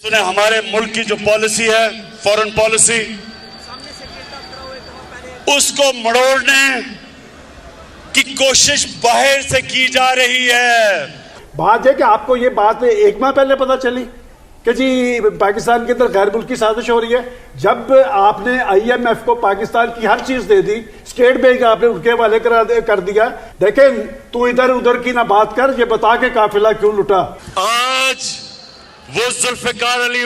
सुने, हमारे मुल्क की जो पॉलिसी है, फॉरेन पॉलिसी, उसको मड़ोड़ने की कोशिश बाहर से की जा रही है। बात है कि आपको ये बात एक माह पहले पता चली कि जी पाकिस्तान के अंदर गैर मुल्की साजिश हो रही है। जब आपने IMF को पाकिस्तान की हर चीज दे दी, स्टेट बैंक आपने उनके हवाले कर दिया। देखें, तू इधर उधर की ना बात कर, ये बता के काफिला क्यों लुटा। आज वो जुल्फिकार अली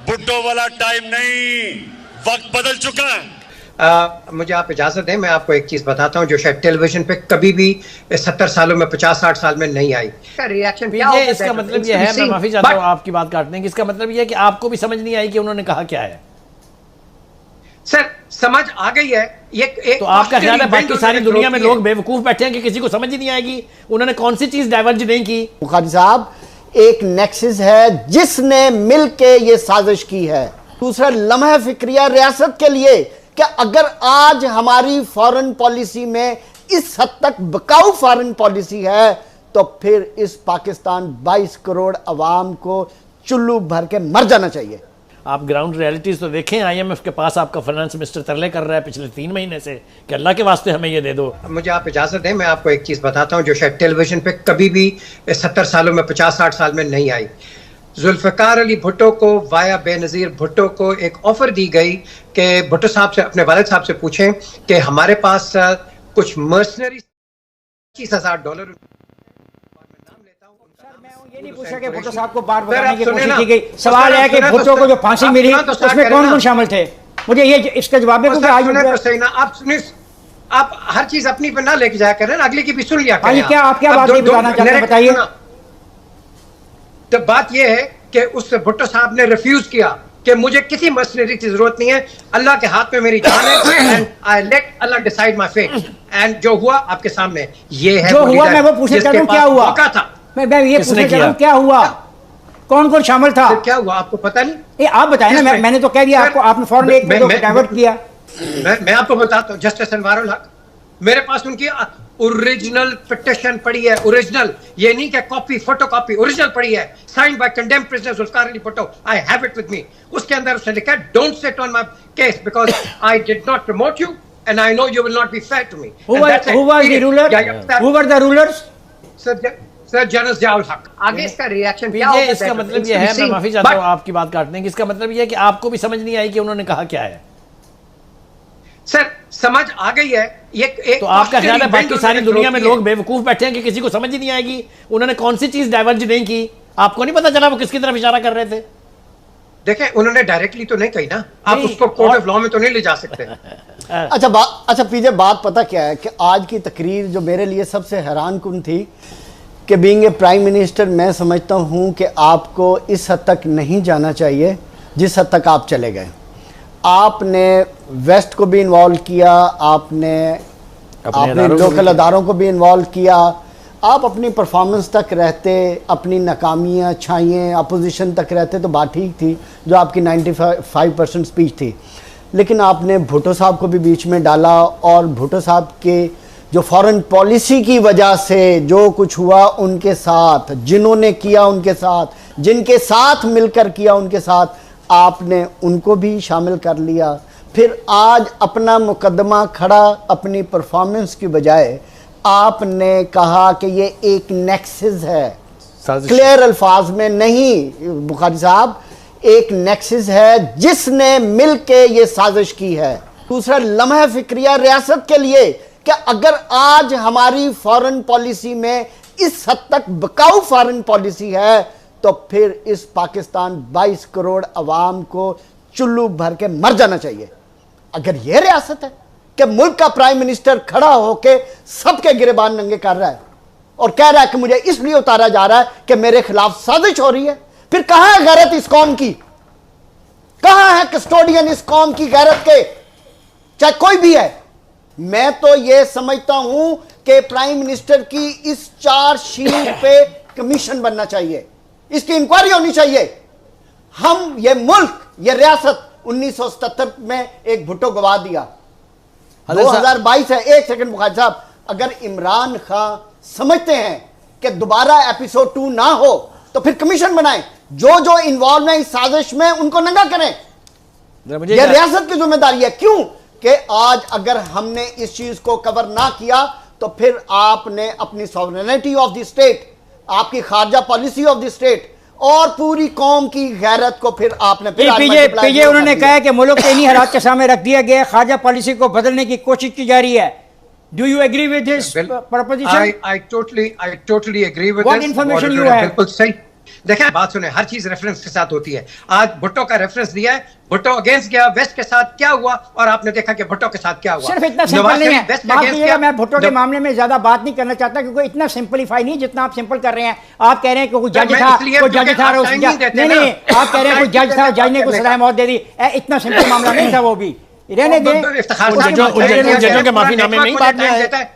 भुट्टो वाला टाइम नहीं, वक्त बदल चुका है। मुझे आप इजाजत दें, मैं आपको एक चीज बताता हूं जो शायद टेलीविजन पे कभी भी 70 सालों में 50-60 साल में नहीं आई। रिएक्शन इसका मतलब ये है, मैं माफी चाहता हूं आपकी बात काटने की, इसका मतलब ये है कि आपको भी समझ नहीं आई कि उन्होंने कहा क्या है। सर समझ आ गई है। एक तो आपका ख्याल है बाकी सारी दुनिया में लोग बेवकूफ बैठे हैं कि किसी को समझ ही नहीं आएगी उन्होंने कौन सी चीज डाइवर्ज नहीं की। बुखारी साहब, एक नेक्सस है जिसने मिलके ये साजिश की है। दूसरा लम्हा फिक्रिया रियासत के लिए कि अगर आज हमारी फॉरेन पॉलिसी में इस हद तक बिकाऊ फॉरेन पॉलिसी है तो फिर इस पाकिस्तान 22 करोड़ अवाम को चुल्लू भर के मर जाना चाहिए। आप ग्राउंड रियलिटीज तो देखें। IMF के पास आपका फाइनेंस मिनिस्टर तरले कर रहा है पिछले 3 महीने से कि अल्लाह के वास्ते हमें ये दे दो। मुझे आप इजाजत दें, मैं आपको एक चीज बताता हूं जो शायद टेलीविजन पे कभी भी 70 सालों में 50-60 साल में नहीं आई। जुल्फिकार अली भुट्टो को वाया बेनजीर भुट्टो को एक ऑफर दी गई कि भुट्टो साहब से, अपने वालिद साहब से पूछें कि हमारे पास कुछ मर्सनरी $25,000 ये नहीं पूछा कि भुट्टो साहब को बात बताने की कोशिश की गई। सवाल है कि भुट्टो को जो फांसी मिली उसमें कौन कौन शामिल थे, मुझे ये इसका जवाब दे। आप सुनिए, आप हर चीज अपनी पे ना लेके जाया करें, अगले की भी सुन लिया करें। क्या आप क्या बात बताना चाहते हैं, बताइए। तो बात यह है कि उस भुट्टो साहब ने रिफ्यूज किया कि मुझे किसी मशीनरी की जरूरत नहीं है, अल्लाह के हाथ में मेरी जान है and I let Allah decide my fate. And जो हुआ आपके सामने ये है, जो हुआ मैं वो पूछना चाहता हूं, क्या हुआ था। मैं ये पूछना चाहता हूं क्या हुआ, कौन कौन शामिल था, क्या हुआ आपको पता नहीं? ये आप बताएं ना, मैंने तो कह दिया आपको, आपने फौरन एक डाइवर्ट किया। मैं आपको बताता हूं, जस्टिस अनवारुल हक, मेरे पास उनकी ओरिजिनल पिटिशन पड़ी है, ओरिजिनल, ये नहीं कि कॉपी फोटोकॉपी, ओरिजिनल पड़ी है, signed by condemned prisoner Zulfikar Ali Bhutto. I have it with me. उसके अंदर उसने लिखा है don't sit on my case because I did not promote you and I know you will not be fair to me. Who were the rulers? Sir general Ziaul Haq. आगे इसका reaction क्या होगा? इसका मतलब ये है, मैं माफी चाहता हूं आपकी बात काटने की, इसका मतलब ये है कि आपको भी समझ नहीं आई कि उन्होंने कहा क्या है। सर समझ आ गई है। एक तो आपका ख्याल है बाकी सारी दुनिया में लोग बेवकूफ बैठे हैं कि किसी को समझ ही नहीं आएगी उन्होंने कौन सी चीज डाइवर्ज नहीं की। आपको नहीं पता चला वो किसकी तरफ इशारा कर रहे थे? देखें, उन्होंने डायरेक्टली तो नहीं कही ना, आप उसको कोर्ट ऑफ लॉ में तो नहीं ले जा सकते। अच्छा पीजे, बात पता क्या है कि आज की तकरीर जो मेरे लिए सबसे हैरान कुन थी कि बीइंग ए प्राइम मिनिस्टर मैं समझता हूं कि आपको इस हद तक नहीं जाना चाहिए जिस हद तक आप चले गए। आपने वेस्ट को भी इन्वॉल्व किया, आपने लोकल अदारों को भी इन्वॉल्व किया। आप अपनी परफॉर्मेंस तक रहते, अपनी नाकामियाँ छाइयाँ अपोजिशन तक रहते तो बात ठीक थी, जो आपकी 95% स्पीच थी। लेकिन आपने भुट्टो साहब को भी बीच में डाला और भुट्टो साहब के जो फॉरेन पॉलिसी की वजह से जो कुछ हुआ उनके साथ, जिन्होंने किया उनके साथ, जिनके साथ मिलकर किया उनके साथ, आपने उनको भी शामिल कर लिया। फिर आज अपना मुकदमा खड़ा अपनी परफॉर्मेंस की बजाय आपने कहा कि ये एक नेक्सस है। क्लियर अल्फाज में नहीं बुखारी साहब, एक नेक्सस है जिसने मिलके ये साजिश की है। दूसरा लम्हा फिक्रिया रियासत के लिए कि अगर आज हमारी फॉरेन पॉलिसी में इस हद तक बिकाऊ फॉरेन पॉलिसी है तो फिर इस पाकिस्तान 22 करोड़ अवाम को चुल्लू भर के मर जाना चाहिए। अगर यह रियासत है कि मुल्क का प्राइम मिनिस्टर खड़ा होकर सबके गिरेबान नंगे कर रहा है और कह रहा है कि मुझे इसलिए उतारा जा रहा है कि मेरे खिलाफ साजिश हो रही है, फिर कहां है गैरत इस कौम की? कहां है कस्टोडियन इस कौम की गैरत के, चाहे कोई भी है? मैं तो यह समझता हूं कि प्राइम मिनिस्टर की इस चार्जशीट पे कमीशन बनना चाहिए, इसकी इंक्वायरी होनी चाहिए। हम ये मुल्क, ये रियासत 1977 में एक भुट्टो गवा दिया, 2022 है। एक सेकंड बुखारी साहब, अगर इमरान खान समझते हैं कि दोबारा एपिसोड 2 ना हो तो फिर कमीशन बनाएं। जो जो इन्वॉल्व है इस साजिश में उनको नंगा करें। मुझे यह रियासत की जिम्मेदारी है। क्यों कि आज अगर हमने इस चीज को कवर ना किया तो फिर आपने अपनी सॉवरेनिटी ऑफ द स्टेट, आपकी खारजा पॉलिसी ऑफ द स्टेट और पूरी कौम की गैरत को फिर आपने पीजे उन्होंने कहा कि मुल्क को इन्हीं हालात के सामने रख दिया गया, खारजा पॉलिसी को बदलने की कोशिश की जा रही है। Do you agree with this proposition? I totally agree with What this. information और you have? बिल्कुल सही। देखें बात सुने, हर चीज रेफरेंस के साथ होती है। आज भुट्टो का रेफरेंस दिया है, भुट्टो अगेंस्ट गया, वेस्ट के साथ क्या हुआ और आपने देखा कि भुट्टो के साथ क्या हुआ। सिर्फ इतना सिंपल नहीं है। बात कीजिएगा, मैं भुट्टो के मामले में ज्यादा बात नहीं करना चाहता क्योंकि इतना सिंपलीफाई नहीं जितना आप सिंपल कर रहे हैं। आप कह रहे हैं कि कोई जज था, कोई जज था, नहीं, आप कह रहे हैं कोई जज था, जज ने कुछ सलाह मौत दे दी। इतना सिंपल मामला नहीं था वो भी। रहने दें, जजों के माफीनामे में ही बात नहीं है।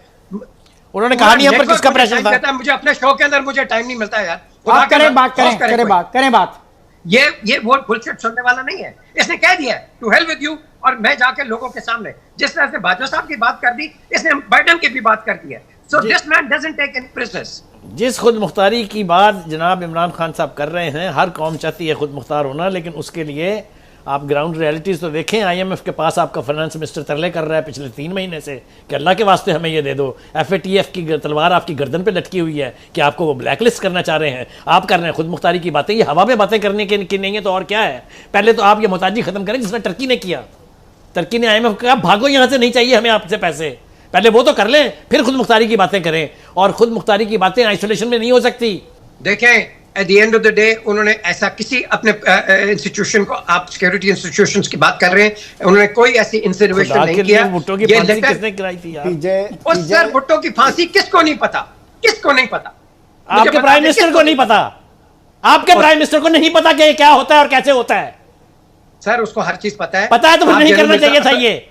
उन्होंने कहा नहीं हम पर किसका प्रेशर था। मुझे अपने शो के अंदर मुझे टाइम नहीं मिलता यार। आप करें बात। ये वो बुलशिट सुनने वाला नहीं है। इसने कह दिया टू हेल विद यू, और मैं जाके लोगों के सामने जिस तरह से बाजवा साहब की बात कर दी, इसने बाइडेन की भी बात कर दी है। So this man doesn't take any prisoners. जिस खुद मुख्तारी की बात जनाब इमरान खान साहब कर रहे हैं, हर कौम चाहती है खुद मुख्तार होना, लेकिन उसके लिए आप ग्राउंड रियलिटीज़ तो देखें। IMF के पास आपका फाइनेंस मिनिस्टर तरले कर रहा है पिछले 3 महीने से कि अल्लाह के वास्ते हमें ये दे दो। FATF की तलवार आपकी गर्दन पे लटकी हुई है कि आपको वो ब्लैकलिस्ट करना चाह रहे हैं। आप कर रहे हैं खुद मुख्तारी की बातें। ये हवा में बातें करने की नहीं है तो और क्या है। पहले तो आप ये मोहताजी ख़त्म करें जिसने टर्की ने किया। टर्की ने IMF कहा भागो यहाँ से, नहीं चाहिए हमें आपसे पैसे। पहले वो तो कर लें, फिर खुद मुख्तारी की बातें करें। और खुद मुख्तारी की बातें आइसोलेशन में नहीं हो सकती। देखें at the end of the day उन्होंने ऐसा किसी अपने इंस्टीट्यूशन को, आप सिक्योरिटी इंस्टीट्यूशंस की बात कर रहे हैं, उन्होंने कोई ऐसी इंसिनुएशन नहीं किया। भुट्टो की फांसी किसने कराई थी यार? और सर भुट्टो की फांसी किसको नहीं पता, किसको नहीं पता? आपके प्राइम मिनिस्टर को नहीं पता। आपके प्राइम मिनिस्टर को नहीं पता कि क्या होता है और कैसे होता है। सर उसको हर चीज पता है। पता है तो फिर नहीं करना चाहिए था ये।